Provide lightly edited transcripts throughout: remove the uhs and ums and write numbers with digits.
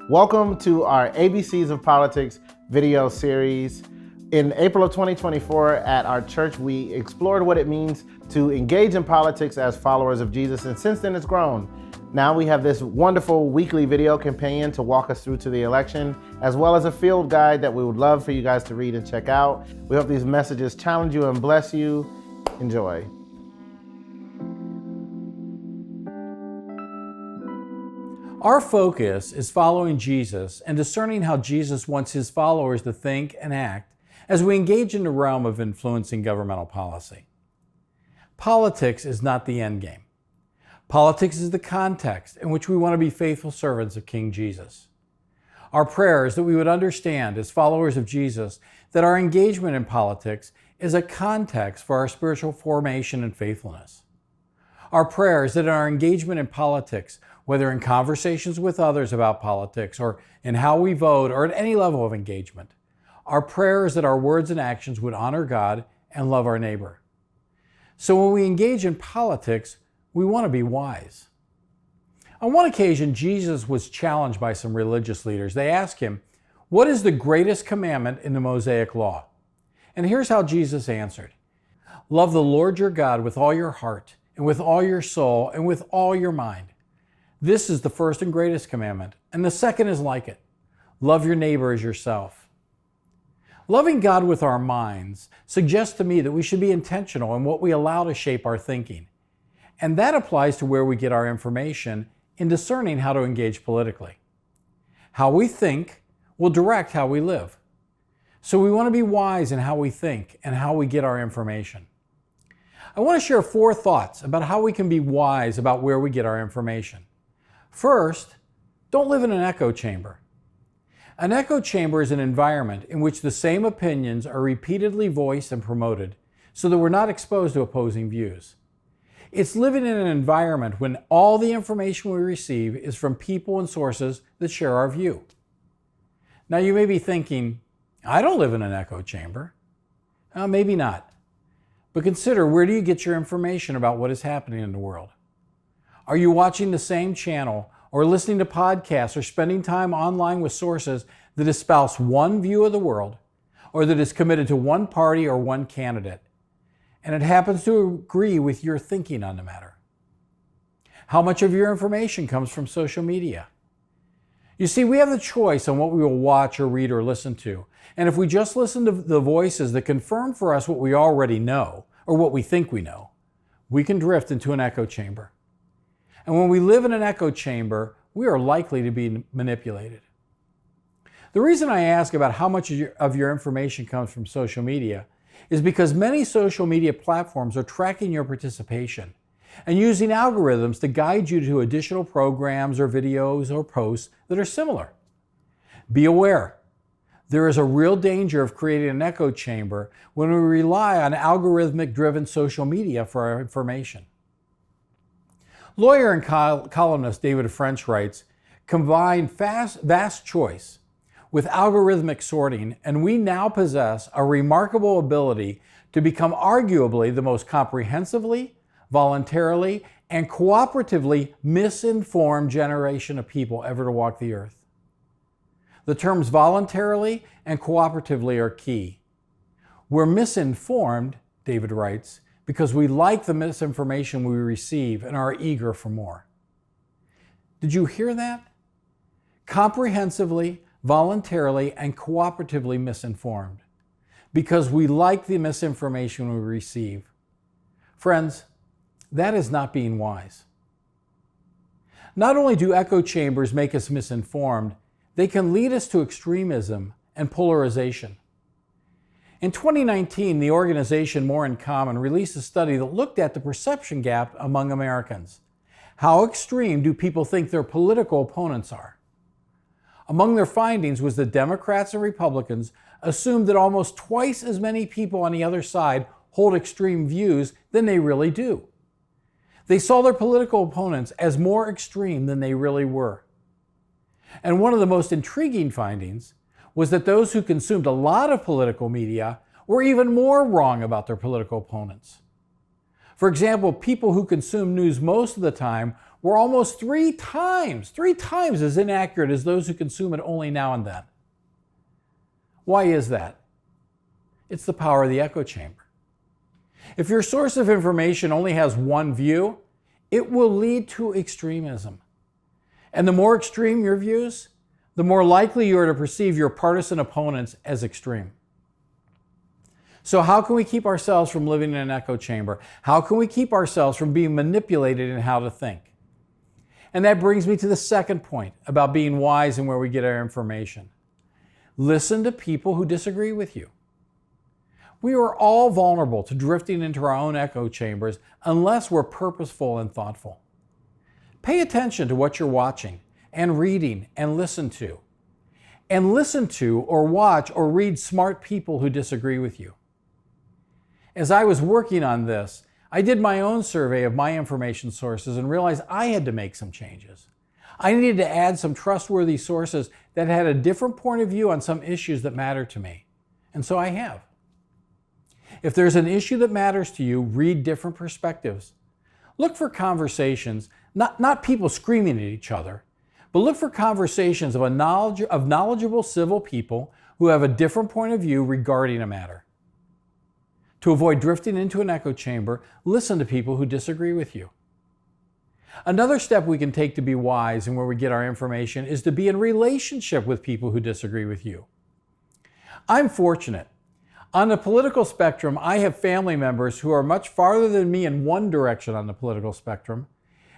Welcome to our ABCs of Politics video series. In April of 2024 at our church, we explored what it means to engage in politics as followers of Jesus, and since then it's grown. Now we have this wonderful weekly video companion to walk us through to the election, as well as a field guide that we would love for you guys to read and check out. We hope these messages challenge you and bless you. Enjoy. Our focus is following Jesus and discerning how Jesus wants his followers to think and act as we engage in the realm of influencing governmental policy. Politics is not the end game. Politics is the context in which we want to be faithful servants of King Jesus. Our prayer is that we would understand as followers of Jesus that our engagement in politics is a context for our spiritual formation and faithfulness. Our prayer is that in our engagement in politics, whether in conversations with others about politics or in how we vote or at any level of engagement, our prayer is that our words and actions would honor God and love our neighbor. So when we engage in politics, we want to be wise. On one occasion, Jesus was challenged by some religious leaders. They asked him, "What is the greatest commandment in the Mosaic law?" And here's how Jesus answered. "Love the Lord your God with all your heart and with all your soul and with all your mind. This is the first and greatest commandment, and the second is like it. Love your neighbor as yourself." Loving God with our minds suggests to me that we should be intentional in what we allow to shape our thinking. And that applies to where we get our information in discerning how to engage politically. How we think will direct how we live. So we want to be wise in how we think and how we get our information. I want to share 4 thoughts about how we can be wise about where we get our information. First, don't live in an echo chamber. An echo chamber is an environment in which the same opinions are repeatedly voiced and promoted so that we're not exposed to opposing views. It's living in an environment when all the information we receive is from people and sources that share our view. Now you may be thinking, I don't live in an echo chamber. Maybe not. But consider, where do you get your information about what is happening in the world? Are you watching the same channel or listening to podcasts or spending time online with sources that espouse one view of the world or that is committed to one party or one candidate, and it happens to agree with your thinking on the matter? How much of your information comes from social media? You see, we have the choice on what we will watch or read or listen to. And if we just listen to the voices that confirm for us what we already know or what we think we know, we can drift into an echo chamber. And when we live in an echo chamber, we are likely to be manipulated. The reason I ask about how much of your information comes from social media is because many social media platforms are tracking your participation and using algorithms to guide you to additional programs or videos or posts that are similar. Be aware, there is a real danger of creating an echo chamber when we rely on algorithmic-driven social media for our information. Lawyer and columnist David French writes, "Combine vast choice with algorithmic sorting, and we now possess a remarkable ability to become arguably the most comprehensively, voluntarily, and cooperatively misinformed generation of people ever to walk the earth." The terms voluntarily and cooperatively are key. We're misinformed, David writes, because we like the misinformation we receive and are eager for more. Did you hear that? Comprehensively, voluntarily, and cooperatively misinformed, because we like the misinformation we receive. Friends, that is not being wise. Not only do echo chambers make us misinformed, they can lead us to extremism and polarization. In 2019, the organization More in Common released a study that looked at the perception gap among Americans. How extreme do people think their political opponents are? Among their findings was that Democrats and Republicans assumed that almost twice as many people on the other side hold extreme views than they really do. They saw their political opponents as more extreme than they really were. And one of the most intriguing findings was that those who consumed a lot of political media were even more wrong about their political opponents. For example, people who consume news most of the time were almost three times as inaccurate as those who consume it only now and then. Why is that? It's the power of the echo chamber. If your source of information only has one view, it will lead to extremism. And the more extreme your views, the more likely you are to perceive your partisan opponents as extreme. So how can we keep ourselves from living in an echo chamber? How can we keep ourselves from being manipulated in how to think? And that brings me to the second point about being wise and where we get our information. Listen to people who disagree with you. We are all vulnerable to drifting into our own echo chambers unless we're purposeful and thoughtful. Pay attention to what you're watching and reading and listen to. And listen to or watch or read smart people who disagree with you. As I was working on this, I did my own survey of my information sources and realized I had to make some changes. I needed to add some trustworthy sources that had a different point of view on some issues that matter to me. And so I have. If there's an issue that matters to you, read different perspectives. Look for conversations, not people screaming at each other, but look for conversations of knowledgeable civil people who have a different point of view regarding a matter. To avoid drifting into an echo chamber, listen to people who disagree with you. Another step we can take to be wise and where we get our information is to be in relationship with people who disagree with you. I'm fortunate. On the political spectrum, I have family members who are much farther than me in one direction on the political spectrum,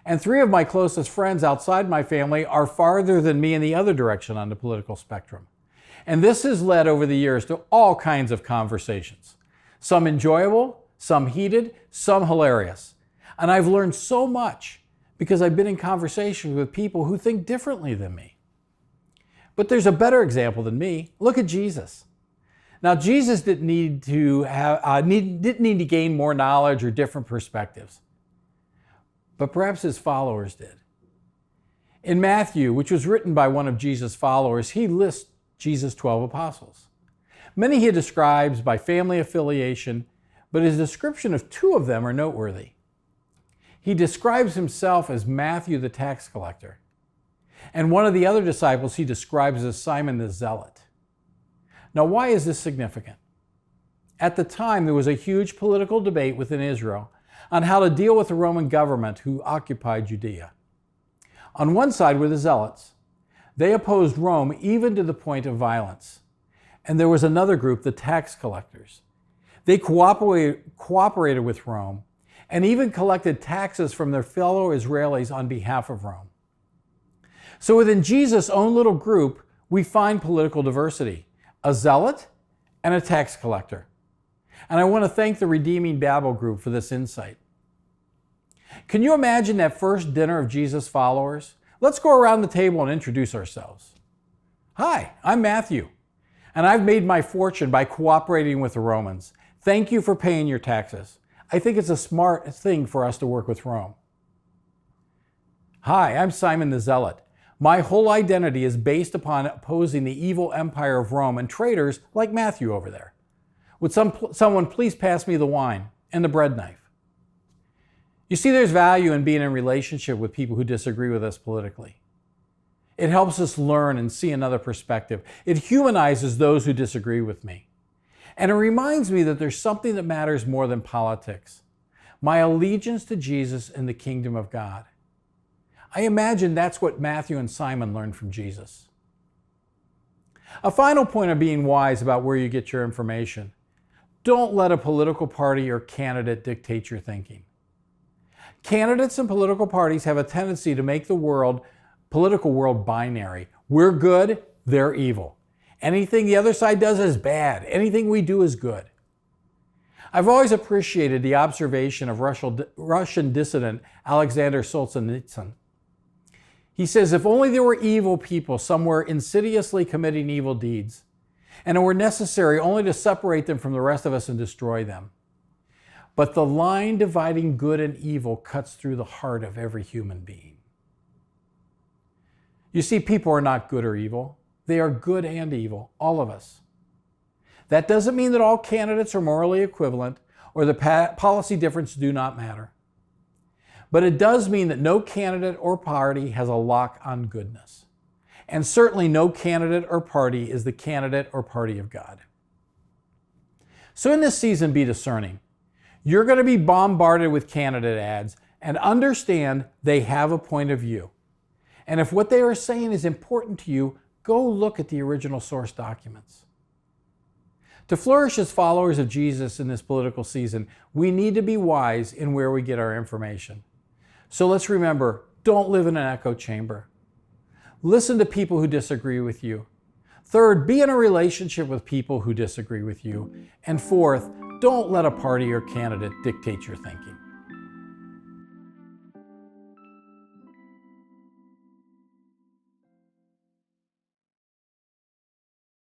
and 3 of my closest friends outside my family are farther than me in the other direction on the political spectrum. And this has led over the years to all kinds of conversations. Some enjoyable, some heated, some hilarious. And I've learned so much because I've been in conversations with people who think differently than me. But there's a better example than me. Look at Jesus. Now, Jesus didn't need to gain more knowledge or different perspectives, but perhaps his followers did. In Matthew, which was written by one of Jesus' followers, he lists Jesus' 12 apostles. Many he describes by family affiliation, but his description of 2 of them are noteworthy. He describes himself as Matthew the tax collector, and one of the other disciples he describes as Simon the Zealot. Now, why is this significant? At the time, there was a huge political debate within Israel on how to deal with the Roman government who occupied Judea. On one side were the Zealots. They opposed Rome even to the point of violence. And there was another group, the tax collectors. They cooperated with Rome and even collected taxes from their fellow Israelis on behalf of Rome. So within Jesus' own little group, we find political diversity. A zealot and a tax collector. And I want to thank the Redeeming Babel group for this insight. Can you imagine that first dinner of Jesus' followers? Let's go around the table and introduce ourselves. Hi, I'm Matthew, and I've made my fortune by cooperating with the Romans. Thank you for paying your taxes. I think it's a smart thing for us to work with Rome. Hi, I'm Simon the Zealot. My whole identity is based upon opposing the evil empire of Rome and traitors like Matthew over there. Would someone please pass me the wine and the bread knife? You see, there's value in being in relationship with people who disagree with us politically. It helps us learn and see another perspective. It humanizes those who disagree with me. And it reminds me that there's something that matters more than politics. My allegiance to Jesus and the kingdom of God. I imagine that's what Matthew and Simon learned from Jesus. A final point of being wise about where you get your information. Don't let a political party or candidate dictate your thinking. Candidates and political parties have a tendency to make the political world binary. We're good, they're evil. Anything the other side does is bad. Anything we do is good. I've always appreciated the observation of Russian dissident Alexander Solzhenitsyn. He says, if only there were evil people somewhere insidiously committing evil deeds, and it were necessary only to separate them from the rest of us and destroy them. But the line dividing good and evil cuts through the heart of every human being. You see, people are not good or evil. They are good and evil, all of us. That doesn't mean that all candidates are morally equivalent or the policy difference do not matter. But it does mean that no candidate or party has a lock on goodness. And certainly no candidate or party is the candidate or party of God. So in this season, be discerning. You're going to be bombarded with candidate ads, and understand they have a point of view. And if what they are saying is important to you, go look at the original source documents. To flourish as followers of Jesus in this political season, we need to be wise in where we get our information. So let's remember, don't live in an echo chamber. Listen to people who disagree with you. Third, be in a relationship with people who disagree with you. And fourth, don't let a party or candidate dictate your thinking.